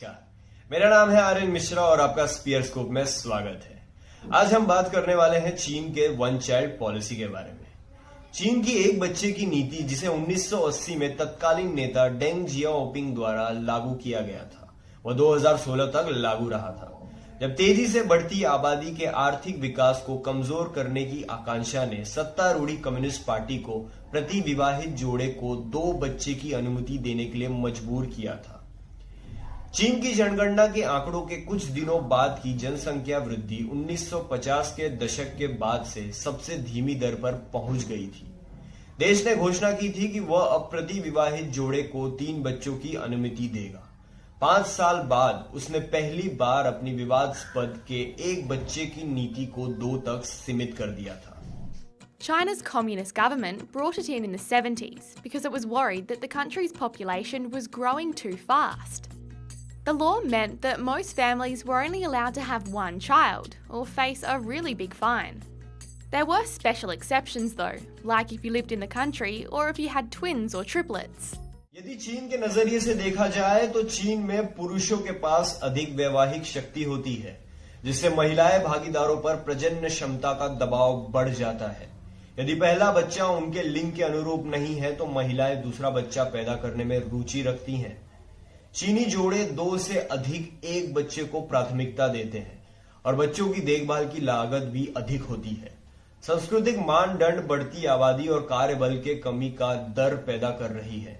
नमस्कार, मेरा नाम है आर्यन मिश्रा और आपका स्पीयर स्कोप में स्वागत है। आज हम बात करने वाले हैं चीन के वन चाइल्ड पॉलिसी के बारे में। चीन की एक बच्चे की नीति, जिसे 1980 में तत्कालीन नेता डेंग जियाओपिंग द्वारा लागू किया गया था, वह 2016 तक लागू रहा था, जब तेजी से बढ़ती आबादी के आर्थिक विकास को कमजोर करने की आकांक्षा ने सत्तारूढ़ी कम्युनिस्ट पार्टी को प्रति विवाहित जोड़े को 2 बच्चे की अनुमति देने के लिए मजबूर किया था। चीन की जनगणना के आंकड़ों के कुछ दिनों बाद की जनसंख्या वृद्धि 1950 के दशक के बाद से सबसे धीमी दर पर पहुंच गई थी। देश ने घोषणा की थी कि वह अब प्रति विवाहित जोड़े को 3 बच्चों की अनुमति देगा। 5 साल बाद उसने पहली बार अपनी विवादास्पद के 1 बच्चे की नीति को 2 तक सीमित कर दिया था। China's communist government brought it in the 70s because it was worried that the country's population was growing too fast. The law meant that most families were only allowed to have 1 child or face a really big fine. There were special exceptions though, like if you lived in the country or if you had twins or triplets. यदि चीन के नजरिए से देखा जाए तो चीन में पुरुषों के पास अधिक वैवाहिक शक्ति होती है, जिससे महिलाएं भागीदारों पर प्रजनन क्षमता का दबाव बढ़ जाता है। यदि पहला बच्चा उनके लिंग के अनुरूप नहीं है तो महिलाएं दूसरा बच्चा पैदा करने में रुचि रखती हैं। चीनी जोड़े 2 से अधिक 1 बच्चे को प्राथमिकता देते हैं और बच्चों की देखभाल की लागत भी अधिक होती है। सांस्कृतिक मानदंड बढ़ती आबादी और कार्यबल के कमी का डर पैदा कर रही है।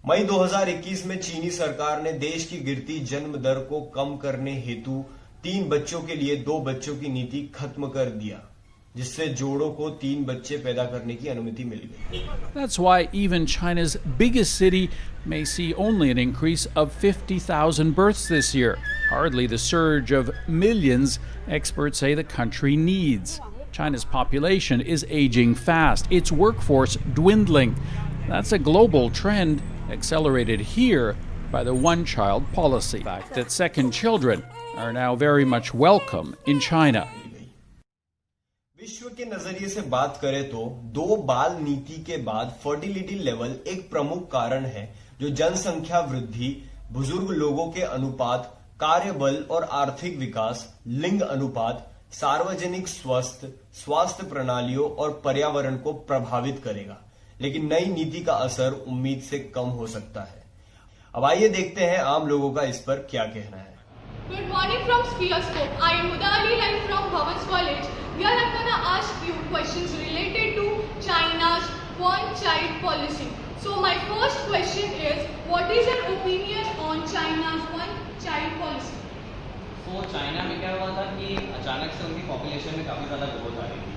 मई 2021 में चीनी सरकार ने देश की गिरती जन्म दर को कम करने हेतु 3 बच्चों के लिए 2 बच्चों की नीति खत्म कर दिया, जिससे जोड़ों को 3 बच्चे पैदा करने की अनुमति मिल गई। That's why even China's biggest city may see only an increase of 50,000 births this year, hardly the surge of millions experts say the country needs. China's population is aging fast, its workforce dwindling. That's a global trend accelerated here by the one-child policy. The fact that second children are now very much welcome in China. विश्व के नजरिए से बात करें तो 2 बाल नीति के बाद फर्टिलिटी लेवल एक प्रमुख कारण है, जो जनसंख्या वृद्धि, बुजुर्ग लोगों के अनुपात, कार्यबल और आर्थिक विकास, लिंग अनुपात, सार्वजनिक स्वास्थ्य प्रणालियों और पर्यावरण को प्रभावित करेगा। लेकिन नई नीति का असर उम्मीद से कम हो सकता है। अब आइए देखते हैं आम लोगों का इस पर क्या कहना है। Good morning from Spearscope. I am Udali and from Bhavans College. Here I am going to ask you questions related to China's one-child policy. So my first question is, what is your opinion on China's one-child policy? तो China में क्या हुआ था कि अचानक से उनकी population में काफ़ी ज़्यादा ग्रोथ आ रही थी,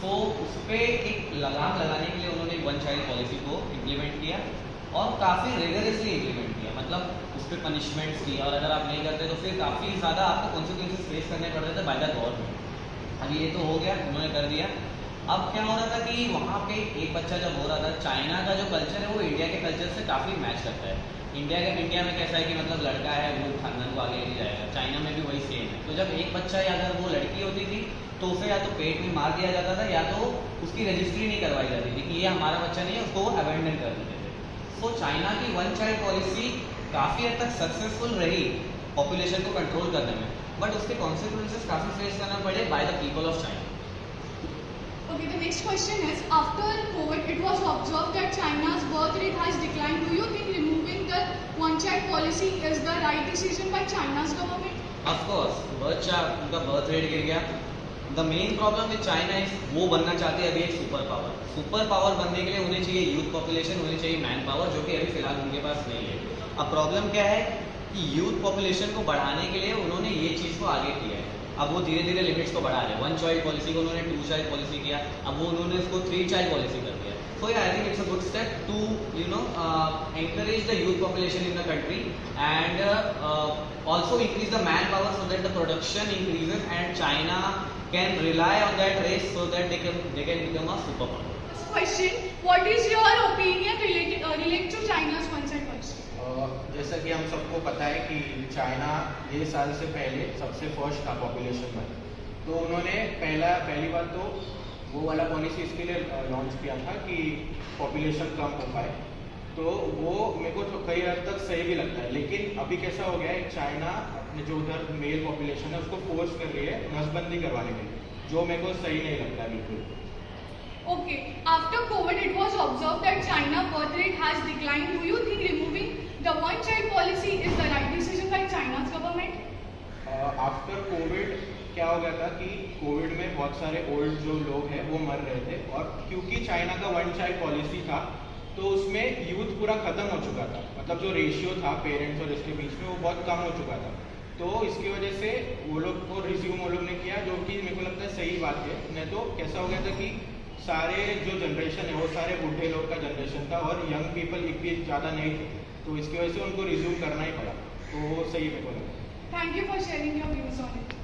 तो उस पर एक लगाम लगाने के लिए उन्होंने वन चाइल्ड पॉलिसी को इम्प्लीमेंट किया और काफ़ी रेगुलरली इम्प्लीमेंट किया, मतलब उस पर पनिशमेंट्स की, और अगर आप नहीं करते तो फिर काफ़ी ज़्यादा आपको कॉन्सिक्वेंसेस फेस करने पड़ते थे बाय द गवर्नमेंट। अब ये तो हो गया, उन्होंने कर दिया। अब क्या हो रहा था कि वहाँ पे एक बच्चा जब हो रहा था, चाइना का जो कल्चर है वो इंडिया के कल्चर से काफ़ी मैच करता है। इंडिया में कैसा है कि मतलब लड़का है वो खानदान को आगे ले जाएगा, चाइना में भी वही सेम है। तो जब एक बच्चा या अगर वो लड़की होती थी तो उसे या तो पेट में मार दिया जाता था या तो उसकी रजिस्ट्री नहीं करवाई जाती थी कि ये हमारा बच्चा नहीं है, उसको वो अबेंडन कर देते थे। तो चाइना की वन चाइल्ड पॉलिसी काफ़ी हद तक सक्सेसफुल रही पॉपुलेशन को कंट्रोल करने में, बट उसके कॉन्सिक्वेंसेस काफ़ी फेस करना पड़े by the people of China. Okay, the next question is, after COVID, it was observed that China's birth rate has declined. Do you think removing the one-child policy is the right decision by China's government? Of course, उनका birth rate गिर गया। The main problem with China is वो बनना चाहते हैं अभी एक super power बनने के लिए उन्हें चाहिए यूथ पॉपुलेशन, उन्हें चाहिए मैन पावर, जो कि अभी फिलहाल उनके पास नहीं है। अब प्रॉब्लम क्या है कि यूथ पॉपुलेशन को बढ़ाने के लिए उन्होंने ये चीज़ को आगे किया है। अब वो धीरे धीरे लिमिट्स को बढ़ा रहे हैं। 1 चाइल्ड पॉलिसी को उन्होंने 2 चाइल्ड पॉलिसी किया, अब वो उन्होंने इसको 3 चाइल्ड पॉलिसी कर दिया। So yeah, I think it's a good step to encourage the youth population in the country and also increase the manpower so that the production increases and China can rely on that race so that they can become a superpower. Question: what is your opinion related to China's one-child policy? जैसा कि हम सबको पता है कि China ये साल से पहले सबसे फर्स्ट था पॉपुलेशन में, तो उन्होंने पहली बार तो वो वाला पॉलिसी इसके लिए लॉन्च किया था कि पॉपुलेशन कम हो पाए। तो वो मेरे को तो कई हद तक सही भी लगता है, लेकिन अभी कैसा हो गया है, चाइना अपने जो उधर मेल पॉपुलेशन है उसको फोर्स कर रही है नसबंदी करवाने के लिए, जो मेरे को सही नहीं लगता है बिल्कुल। Okay, after COVID, it was observed that China birth rate has declined. Do you think removing the one-child policy is the right decision by China's government? After Covid क्या हो गया था कि कोविड में बहुत सारे ओल्ड जो लोग हैं वो मर रहे थे, और क्योंकि चाइना का वन चाइल्ड पॉलिसी था तो उसमें यूथ पूरा खत्म हो चुका था, मतलब जो रेशियो था पेरेंट्स और इसके बीच में वो बहुत कम हो चुका था। तो इसकी वजह से वो लोग को रिज्यूम वो लोग ने किया, जो कि मेरे को लगता है सही बात है। नहीं तो कैसा हो गया था कि सारे जो जनरेशन है वो सारे बूढ़े लोग का जनरेशन था और यंग पीपल एक भी ज़्यादा नहीं थे, तो इसकी वजह से उनको रिज्यूम करना ही पड़ा, तो वो सही मेरे को लगता है। Thank you for sharing your views on it.